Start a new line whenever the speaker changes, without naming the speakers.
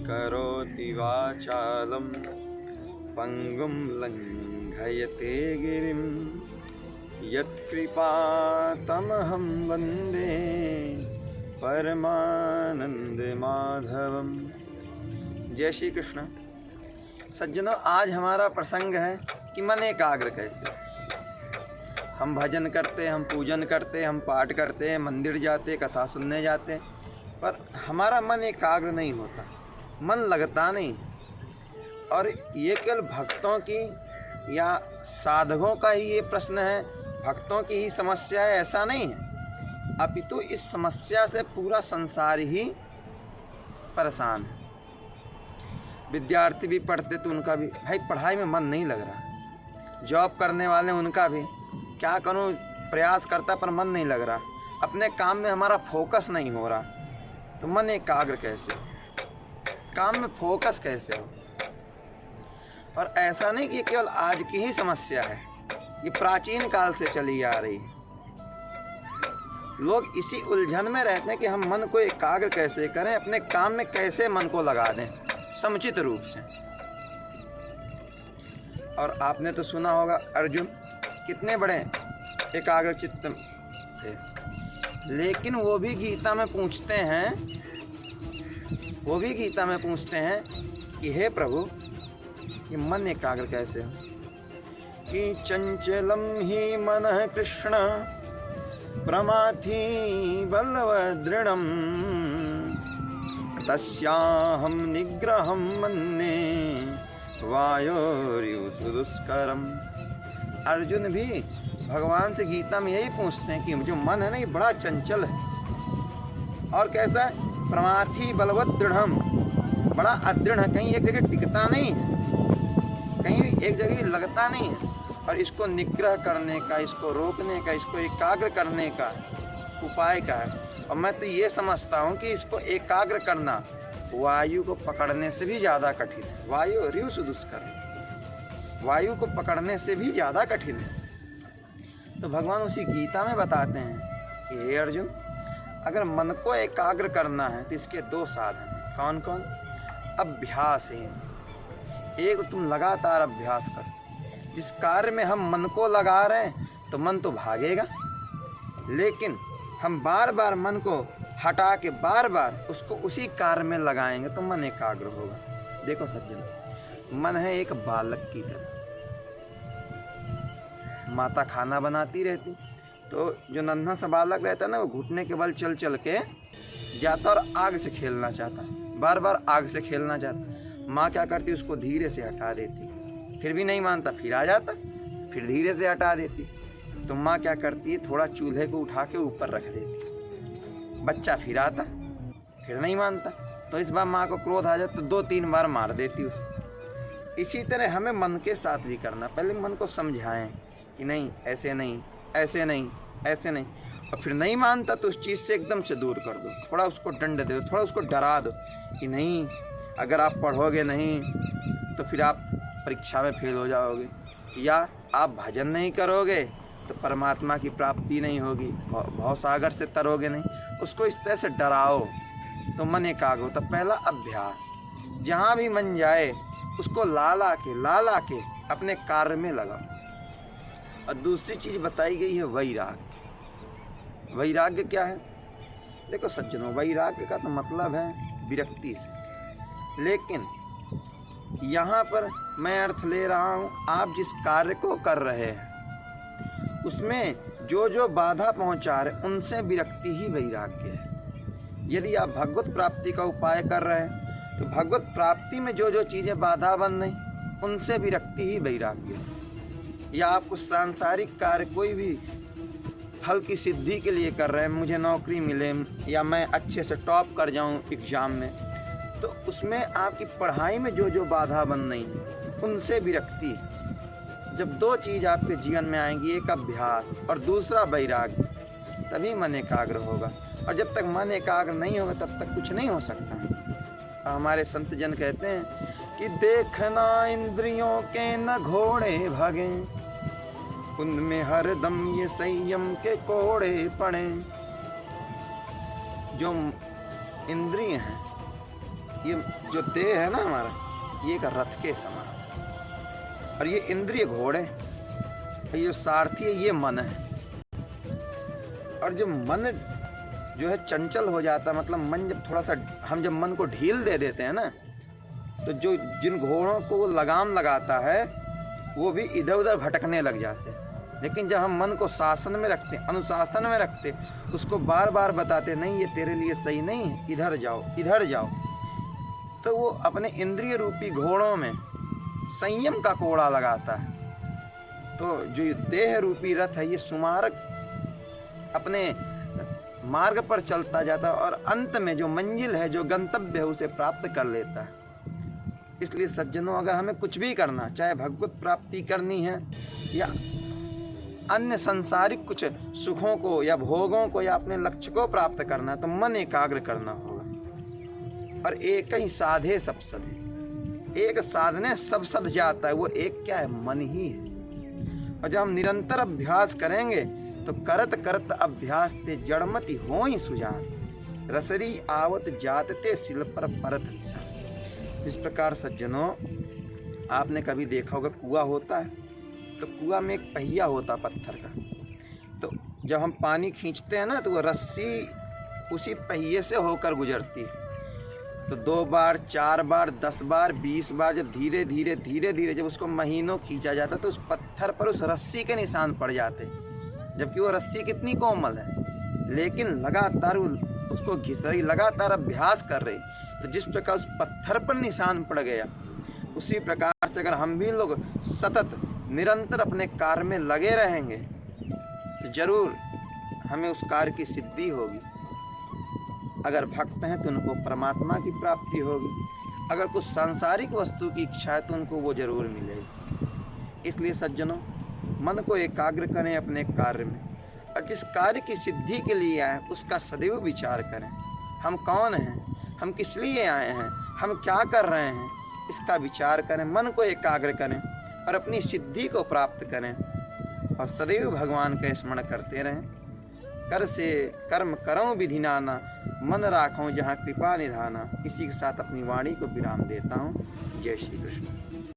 करोति वाचालं पंगुं लंघयते गिरिं यत्कृपातमहं वन्दे परमानंद माधवम। जय श्री कृष्ण। सज्जनों, आज हमारा प्रसंग है कि मन एकाग्र कैसे। हम भजन करते, हम पूजन करते, हम पाठ करते, मंदिर जाते, कथा सुनने जाते, पर हमारा मन एकाग्र नहीं होता, मन लगता नहीं। और ये केवल भक्तों की या साधकों का ही ये प्रश्न है, भक्तों की ही समस्या है, ऐसा नहीं है। अपितु इस समस्या से पूरा संसार ही परेशान है। विद्यार्थी भी पढ़ते तो उनका भी भाई पढ़ाई में मन नहीं लग रहा, जॉब करने वाले उनका भी क्या करूं, प्रयास करता पर मन नहीं लग रहा, अपने काम में हमारा फोकस नहीं हो रहा, तो मन एकाग्र कैसे, काम में फोकस कैसे हो। और ऐसा नहीं कि केवल आज की ही समस्या है, ये प्राचीन काल से चली आ रही है। लोग इसी उलझन में रहते हैं कि हम मन को एकाग्र कैसे करें, अपने काम में कैसे मन को लगा दें समुचित रूप से। और आपने तो सुना होगा अर्जुन कितने बड़े एकाग्र चित्त थे, लेकिन वो भी गीता में पूछते हैं कि हे प्रभु ये मन एकाग्र कैसे हो। कि चंचलम ही मनः कृष्ण प्रमाथि बलवदृढ़ं तस्याहं निग्रहं मन्ये वायोरिव दुष्करम्। अर्जुन भी भगवान से गीता में यही पूछते हैं कि जो मन है ना ये बड़ा चंचल है और कैसा है, प्रमाथि बलवत दृढ़म, बड़ा अदृढ़ है, कहीं एक जगह टिकता नहीं है, कहीं भी एक जगह लगता नहीं है। और इसको निग्रह करने का, इसको रोकने का, इसको एकाग्र करने का उपाय क्या है। और मैं तो ये समझता हूँ कि इसको एकाग्र करना वायु को पकड़ने से भी ज़्यादा कठिन है। वायु रिव दुष्कर, वायु को पकड़ने से भी ज़्यादा कठिन है। तो भगवान उसी गीता में बताते हैं कि हे अर्जुन, अगर मन को एकाग्र करना है तो इसके दो साधन हैं। कौन कौन? अभ्यास है। एक तुम लगातार अभ्यास कर, जिस कार्य में हम मन को लगा रहे हैं तो मन तो भागेगा, लेकिन हम बार बार मन को हटा के बार बार उसको उसी कार्य में लगाएंगे तो मन एकाग्र होगा। देखो सज्जन, मन है एक बालक की तरह। माता खाना बनाती रहती तो जो नन्हा सा बालक रहता है ना, वो घुटने के बल चल चल के जाता और आग से खेलना चाहता, बार बार आग से खेलना चाहता। माँ क्या करती, उसको धीरे से हटा देती, फिर भी नहीं मानता, फिर आ जाता, फिर धीरे से हटा देती। तो माँ क्या करती है, थोड़ा चूल्हे को उठा के ऊपर रख देती, बच्चा फिर आता, फिर नहीं मानता, तो इस बार माँ को क्रोध आ जाता तो 2-3 बार मार देती उसे। इसी तरह हमें मन के साथ भी करना, पहले मन को समझाएं कि नहीं ऐसे नहीं, ऐसे नहीं, ऐसे नहीं, और फिर नहीं मानता तो उस चीज़ से एकदम से दूर कर दो, थोड़ा उसको दंड दो, थोड़ा उसको डरा दो कि नहीं अगर आप पढ़ोगे नहीं तो फिर आप परीक्षा में फेल हो जाओगे, या आप भजन नहीं करोगे तो परमात्मा की प्राप्ति नहीं होगी, भवसागर से तरोगे नहीं। उसको इस तरह से डराओ तो मन एकाग्र होता। पहला अभ्यास, जहाँ भी मन जाए उसको ला ला के अपने कार्य में लगाओ। और दूसरी चीज़ बताई गई है वैराग्य। वैराग्य क्या है? देखो सज्जनों, वैराग्य का तो मतलब है विरक्ति से, लेकिन यहाँ पर मैं अर्थ ले रहा हूँ आप जिस कार्य को कर रहे हैं उसमें जो जो बाधा पहुँचा रहे उनसे विरक्ति ही वैराग्य है। यदि आप भगवत प्राप्ति का उपाय कर रहे हैं तो भगवत प्राप्ति में जो जो चीज़ें बाधा बन रही उनसे विरक्ति ही वैराग्य है। या आप कुछ सांसारिक कार्य कोई भी फल की सिद्धि के लिए कर रहे हैं, मुझे नौकरी मिले या मैं अच्छे से टॉप कर जाऊं एग्ज़ाम में, तो उसमें आपकी पढ़ाई में जो जो बाधा बन रही है उनसे विरक्ति। जब दो चीज़ आपके जीवन में आएंगी, एक अभ्यास और दूसरा वैराग्य, तभी मन एकाग्र होगा। और जब तक मन एकाग्र नहीं होगा तब तक कुछ नहीं हो सकता। हमारे संत जन कहते हैं कि देखना इंद्रियों के न घोड़े भागे, उनमें हरदम ये संयम के कोड़े पड़े। जो इंद्रिय हैं ये जो देह है ना हमारा, ये एक रथ के समान, और ये इंद्रिय घोड़े, और ये जो सारथी है ये मन है। और जो मन जो है चंचल हो जाता है, मतलब मन जब थोड़ा सा, हम जब मन को ढील दे देते हैं ना, तो जो जिन घोड़ों को वो लगाम लगाता है वो भी इधर उधर भटकने लग जाते हैं। लेकिन जब हम मन को शासन में रखते, अनुशासन में रखते, उसको बार बार बताते नहीं ये तेरे लिए सही नहीं है, इधर जाओ इधर जाओ, तो वो अपने इंद्रिय रूपी घोड़ों में संयम का कोड़ा लगाता है। तो जो देह रूपी रथ है ये सुमारक अपने मार्ग पर चलता जाता है, और अंत में जो मंजिल है, जो गंतव्य है, उसे प्राप्त कर लेता है। इसलिए सज्जनों, अगर हमें कुछ भी करना, चाहे भगवत प्राप्ति करनी है या अन्य संसारिक कुछ सुखों को या भोगों को या अपने लक्ष्य को प्राप्त करना है, तो मन एकाग्र करना होगा। और एक ही साधे सब सधे, एक साधने सब सध जाता है, वो एक क्या है, मन ही है। और जब हम निरंतर अभ्यास करेंगे तो करत करत अभ्यास ते जड़मति होई सुजान, रसरी आवत जातते सिल पर परत निशान। इस प्रकार सज्जनों, आपने कभी देखा होगा कुआं होता है, तो कुआं में एक पहिया होता पत्थर का, तो जब हम पानी खींचते हैं ना, तो वो रस्सी उसी पहिए से होकर गुजरती है। तो 2 बार 4 बार 10 बार 20 बार जब धीरे धीरे जब उसको महीनों खींचा जाता, तो उस पत्थर पर उस रस्सी के निशान पड़ जाते, जबकि वो रस्सी कितनी कोमल है, लेकिन लगातार उसको घिस रही, लगातार अभ्यास कर रही। तो जिस प्रकार उस पत्थर पर निशान पड़ गया, उसी प्रकार से अगर हम भी लोग सतत निरंतर अपने कार्य में लगे रहेंगे, तो जरूर हमें उस कार्य की सिद्धि होगी। अगर भक्त हैं तो उनको परमात्मा की प्राप्ति होगी, अगर कुछ सांसारिक वस्तु की इच्छा है तो उनको वो जरूर मिलेगी। इसलिए सज्जनों, मन को एकाग्र करें अपने कार्य में, और जिस कार्य की सिद्धि के लिए आए उसका सदैव विचार करें। हम कौन हैं, हम किस लिए आए हैं, हम क्या कर रहे हैं, इसका विचार करें, मन को एकाग्र करें और अपनी सिद्धि को प्राप्त करें, और सदैव भगवान का स्मरण करते रहें। कर से कर्म करऊं विधि नाना, मन राखूं जहाँ कृपा निधाना। इसी के साथ अपनी वाणी को विराम देता हूँ। जय श्री कृष्ण।